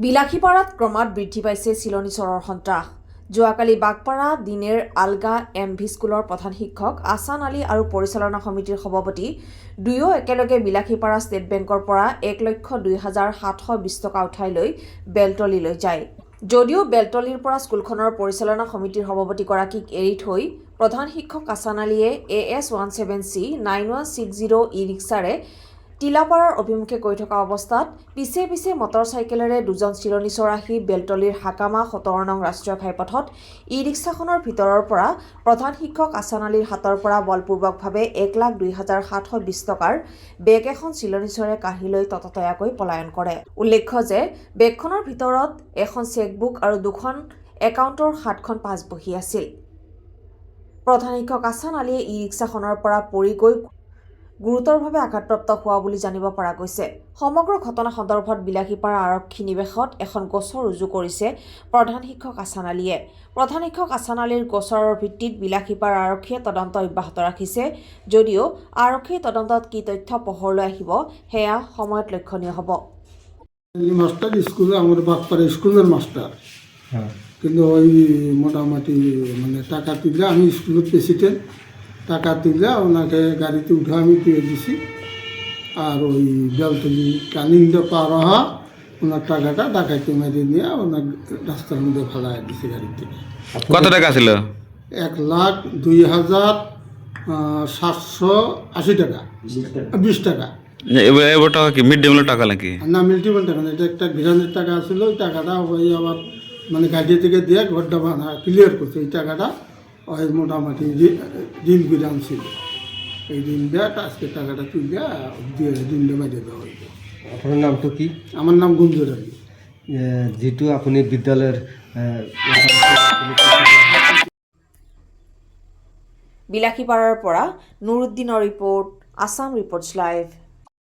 বিলাসীপাৰাত ক্ৰমাৎ বৃদ্ধি পাইছে চিলনী চৰৰ সন্ত্ৰাস। যোৱাকালি বাগপাৰা দিনেৰ আলগা এমভি স্কুলৰ প্ৰধান শিক্ষক আছান আলী আৰু পৰিচালনা সমিতিৰ সভাপতি দুয়ো একেলগে বিলাসীপাৰা ষ্টেট বেংকৰ পৰা 1,02,720 টকা উঠাই লৈ বেলতলীলৈ যায়। যদিও বেলতলীৰ পৰা স্কুলখনৰ পৰিচালনা সমিতিৰ সভাপতিগৰাকীক এৰি থৈ প্ৰধান শিক্ষক আছান আলীয়ে AS17C 9160 ই-ৰিক্সাৰে টিলাপাৰাৰ অভিমুখে গৈ থকা অৱস্থাত পিছে পিছে মটৰচাইকেলেৰে দুজন চিলনী চৰ আহি বেলতলীৰ হাকামা 17 নং ৰাষ্ট্ৰীয় ঘাইপথত ই-ৰিক্সাখনৰ ভিতৰৰ পৰা প্ৰধান শিক্ষক আছান আলীৰ হাতৰ পৰা বলপূৰ্বকভাৱে 1,02,720 টকাৰ বেগ এখন চিলনী চৰে কাঢ়ি লৈ ততাতৈয়াকৈ পলায়ন কৰে। উল্লেখ্য যে বেগখনৰ ভিতৰত এখন চেকবুক আৰু দুখন একাউণ্টৰ 7খন পাছবহী আছিল। প্ৰধান শিক্ষক আছান আলীয়ে ই-ৰিক্সাখনৰ পৰা পৰি গৈ গুৰুতৰভাৱে আঘাতপ্ৰাপ্ত হোৱা বুলি জানিব পৰা গৈছে। সমগ্ৰ ঘটনা সন্দৰ্ভত বিলাসীপাৰা আৰক্ষী নিৱেশত এখন গোচৰ ৰুজু কৰিছে প্ৰধান শিক্ষক আছান আলীয়ে। প্ৰধান শিক্ষক আছান আলীৰ গোচৰৰ ভিত্তিত বিলাসীপাৰা আৰক্ষীয়ে তদন্ত অব্যাহত ৰাখিছে। যদিও আৰক্ষীৰ তদন্তত কি তথ্য পোহৰলৈ আহিব সেয়া সময়ত লক্ষণীয় হ'ব। মাস্টার স্কুল আমার বাগপাড়া স্কুলের মাস্টার, কিন্তু ওই মোটামুটি মানে টাকা তুললে আমি স্কুলের প্রেসিডেন্ট, টাকা তুললে ওনাকে গাড়িতে উঠে আমি দিয়ে দিছি। আর ওই বেলতলি কানিন্দা পার হওয়া ওনার টাকাটা ডাকাইতে মেরে নিয়ে ওনার রাস্তার মধ্যে ফেলাই দিছি গাড়ি থেকে। কত টাকা ছিল? 1,02,780 টাকা, 20 টাকা। এবার টাকা কি মিড ডে মিলের টাকা নাকি? না, মিল্টিপল টাকা না, এটা একটা গ্রানের টাকা ছিল। ওই টাকাটা ওই আবার মানে গাড়ি থেকে দিয়ে ঘরটা বানা ক্লিয়ার করছে। এই টাকাটা ওই মোটামুটি ঋণ বিধান ছিল। এই ঋণ দেওয়া আজকে টাকাটা তুলে দিয়ে ঋণটা বাইরে দেওয়া হয়েছে। আপনার নামটো কি? আমার নাম গুঞ্জর আলী। যেটো আপনি বিদ্যালয়ের বিলাসীপাৰাৰ পৰা নুৰুদ্দিনৰ ৰিপৰ্ট, আছাম ৰিপৰ্টছ লাইভ।